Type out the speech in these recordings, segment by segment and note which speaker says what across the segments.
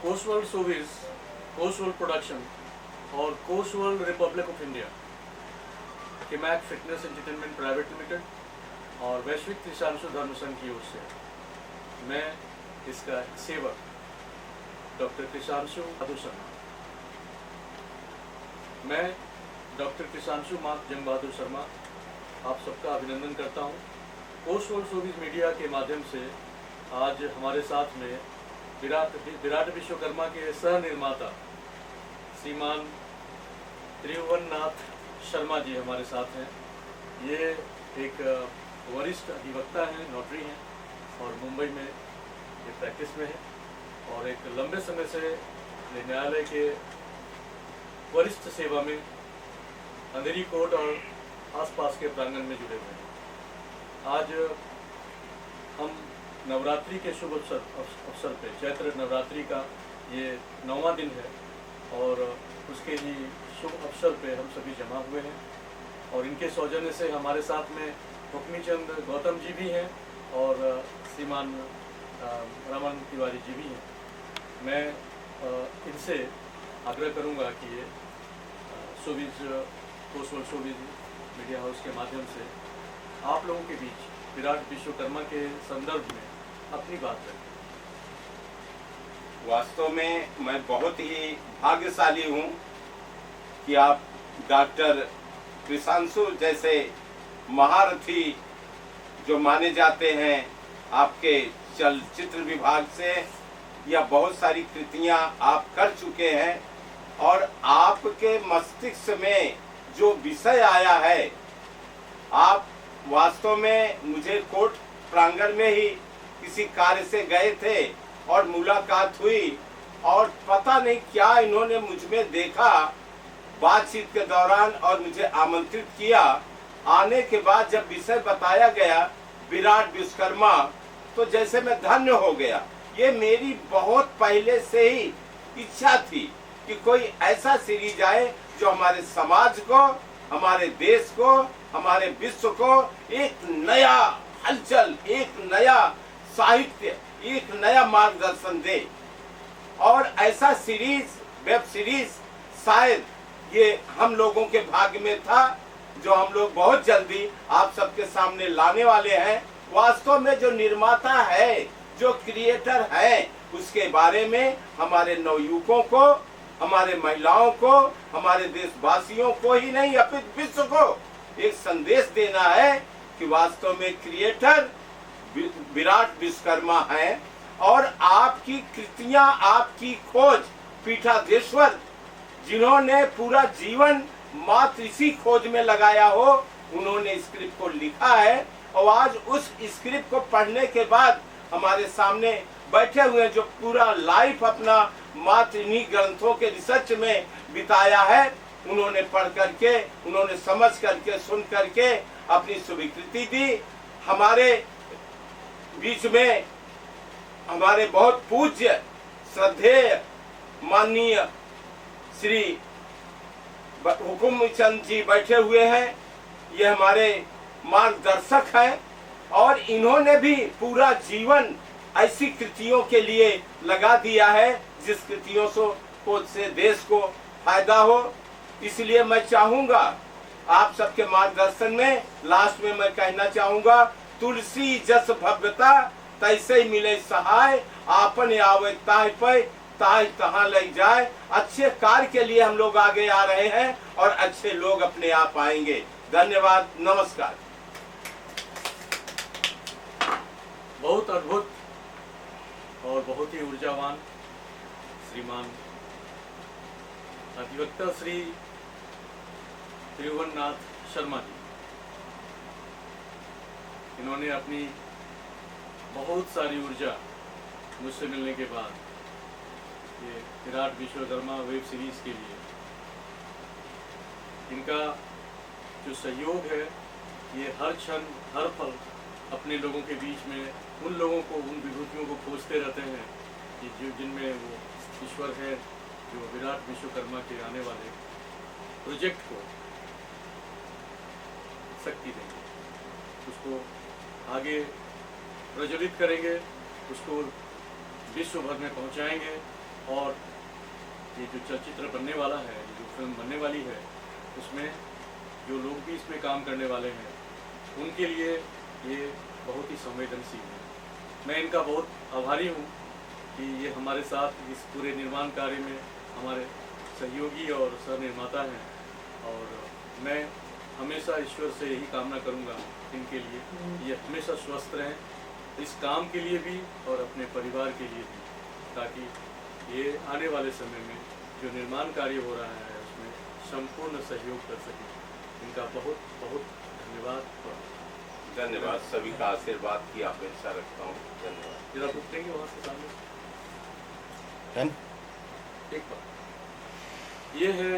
Speaker 1: Coast world showbiz, coast world production और coast world republic of India, Kimac fitness entertainment private limited और वैश्विक त्रिशांशु धर्म संघ की ओर से मैं इसका सेवक डॉक्टर त्रिशांशु बहादुर शर्मा, मैं डॉक्टर त्रिशांशु जंग बहादुर शर्मा आप सबका अभिनंदन करता हूं। कोस्ट वर्ल्ड शोबिज मीडिया के माध्यम से आज हमारे साथ में विराट विश्वकर्मा के सह निर्माता श्रीमान त्रिभुवननाथ शर्मा जी हमारे साथ हैं। ये एक वरिष्ठ अधिवक्ता हैं, नोटरी हैं और मुंबई में ये प्रैक्टिस में है और एक लंबे समय से न्यायालय के वरिष्ठ सेवा में अंधेरी कोर्ट और आसपास के प्रांगण में जुड़े हुए हैं। आज हम नवरात्रि के शुभ अवसर पे, चैत्र नवरात्रि का ये 9वां दिन है और उसके ही शुभ अवसर पे हम सभी जमा हुए हैं और इनके सौजन्य से हमारे साथ में हुक्मीचंद गौतम जी भी हैं और श्रीमान रमन तिवारी जी भी हैं। मैं इनसे आग्रह करूंगा कि ये showbiz, coast world showbiz media house के माध्यम से आप लोगों के बीच विराट विश्वकर्मा के संदर्भ में अपनी बात रखें।
Speaker 2: वास्तव में मैं बहुत ही भाग्यशाली हूं कि आप डॉक्टर त्रिशांशु जैसे महारथी जो माने जाते हैं, आपके चलचित्र विभाग से या बहुत सारी कृतियां आप कर चुके हैं और आपके मस्तिष्क में जो विषय आया है, आप वास्तव में मुझे कोर्ट प्रांगण में ही किसी कार्य से गए थे और मुलाकात हुई और पता नहीं क्या इन्होंने मुझ में देखा बातचीत के दौरान और मुझे आमंत्रित किया। आने के बाद जब विषय बताया गया विराट विश्वकर्मा, तो जैसे मैं धन्य हो गया। ये मेरी बहुत पहले से ही इच्छा थी कि कोई ऐसा सीरीज आए जो हमारे समाज को, हमारे देश को, हमारे विश्व को एक नया हलचल, एक नया साहित्य, एक नया मार्गदर्शन दे। और ऐसा सीरीज, वेब सीरीज शायद ये हम लोगों के भाग्य में था, जो हम लोग बहुत जल्दी आप सबके सामने लाने वाले हैं। वास्तव में जो निर्माता है, जो क्रिएटर है, उसके बारे में हमारे नवयुवकों को, हमारे महिलाओं को, हमारे देशवासियों को ही नहीं अपितु विश्व को एक संदेश देना है कि वास्तव में क्रिएटर विराट विश्वकर्मा है और आपकी कृतियां, आपकी खोज पीठाधीश्वर जिन्होंने पूरा जीवन मात्र इसी खोज में लगाया हो, उन्होंने स्क्रिप्ट को लिखा है और आज उस स्क्रिप्ट को पढ़ने के बाद हमारे सामने बैठे हुए जो पूरा लाइफ अपना मात्र इन्हीं ग्रंथों के रिसर्च में बिताया है, उन्होंने पढ़ करके, उन्होंने समझ करके, सुन करके अपनी स्वीकृति दी। हमारे बीच में हमारे बहुत पूज्य, श्रद्धेय, माननीय श्री हुकुमचंद जी बैठे हुए हैं। ये हमारे मार्गदर्शक हैं और इन्होंने भी पूरा जीवन ऐसी कृतियों के लिए लगा दिया है जिस कृतियों से देश को फायदा हो। इसलिए मैं चाहूंगा आप सबके मार्गदर्शन में लास्ट में मैं कहना चाहूंगा, तुलसी जस भव्यता तैसे ही मिले सहाय, आपन आवे ताहि पे ताहि तहाँ ले जाए। अच्छे कार्य के लिए हम लोग आगे आ रहे हैं और अच्छे लोग अपने आप आएंगे। धन्यवाद, नमस्कार।
Speaker 1: बहुत अद्भुत और बहुत ही ऊर्जावान श्रीमान अधिवक्ता श्री त्रिभुवननाथ शर्मा जी, इन्होंने अपनी बहुत सारी ऊर्जा मुझसे मिलने के बाद ये विराट विश्वकर्मा वेब सीरीज के लिए इनका जो सहयोग है, ये हर क्षण हर पल अपने लोगों के बीच में उन लोगों को, उन विभूतियों को खोजते रहते हैं कि जो जिनमें वो ईश्वर है, जो विराट विश्वकर्मा के आने वाले प्रोजेक्ट को शक्ति देंगे, उसको आगे प्रज्वलित करेंगे, उसको विश्व भर में पहुंचाएंगे और ये जो चलचित्र बनने वाला है, जो फिल्म बनने वाली है, उसमें जो लोग भी इसमें काम करने वाले हैं उनके लिए ये बहुत ही संवेदनशील है। मैं इनका बहुत आभारी हूँ कि ये हमारे साथ इस पूरे निर्माण कार्य में हमारे सहयोगी और सह निर्माता हैं, और मैं हमेशा ईश्वर से यही कामना करूँगा इनके लिए, ये हमेशा स्वस्थ रहें इस काम के लिए भी और अपने परिवार के लिए भी, ताकि ये आने वाले समय में जो निर्माण कार्य हो रहा है उसमें संपूर्ण सहयोग कर सकें। इनका बहुत बहुत धन्यवाद। और
Speaker 2: धन्यवाद, सभी का आशीर्वाद की अपेक्षा रखता हूँ। धन्यवाद।
Speaker 1: जरा पूछेंगे वहाँ से सामने एक बार, ये है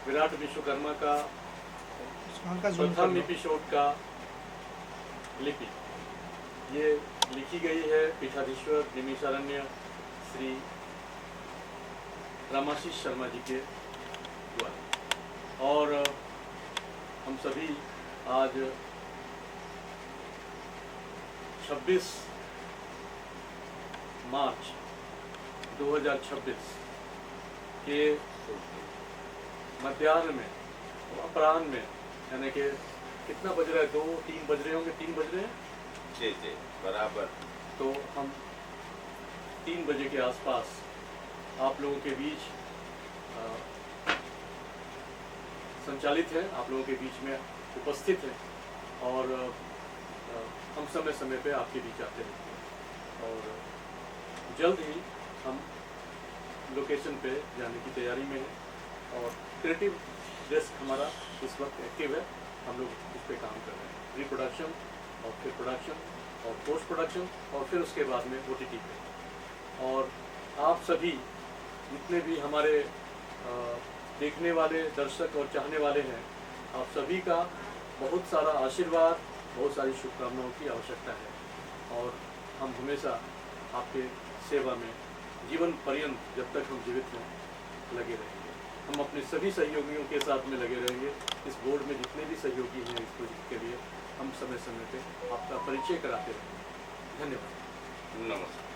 Speaker 1: विराट विश्वकर्मा का प्रथम एपिसोड का लिपि। ये लिखी गई है पीठाधीश्वर निमिषारण्य श्री रामाशीष शर्मा जी के द्वारा, और हम सभी आज 26 मार्च 2026 के मध्याह्न में, अपराह्न में, यानी कि कितना बज रहा है, 2-3 बज रहे होंगे, 3 बज रहे हैं
Speaker 2: जी जी बराबर।
Speaker 1: तो हम 3 बजे के आसपास आप लोगों के बीच संचालित है, आप लोगों के बीच में उपस्थित है, और हम समय समय पे आपके बीच आते रहते हैं। और जल्द ही हम लोकेशन पे जाने की तैयारी में है, और क्रिएटिव डेस्क हमारा इस वक्त एक्टिव है। हम लोग इस पे काम कर रहे हैं, प्री प्रोडक्शन और फिर प्रोडक्शन और पोस्ट प्रोडक्शन, और फिर उसके बाद में OTT पे। और आप सभी जितने भी हमारे देखने वाले दर्शक और चाहने वाले हैं, आप सभी का बहुत सारा आशीर्वाद, बहुत सारी शुभकामनाओं की आवश्यकता है, और हम हमेशा आपके सेवा में जीवन पर्यंत, जब तक हम जीवित हैं, लगे रहेंगे। हम अपने सभी सहयोगियों के साथ में लगे रहेंगे। इस बोर्ड में जितने भी सहयोगी हैं इस प्रोजेक्ट के लिए, हम समय समय पे आपका परिचय कराते रहेंगे। धन्यवाद।
Speaker 2: नमस्कार।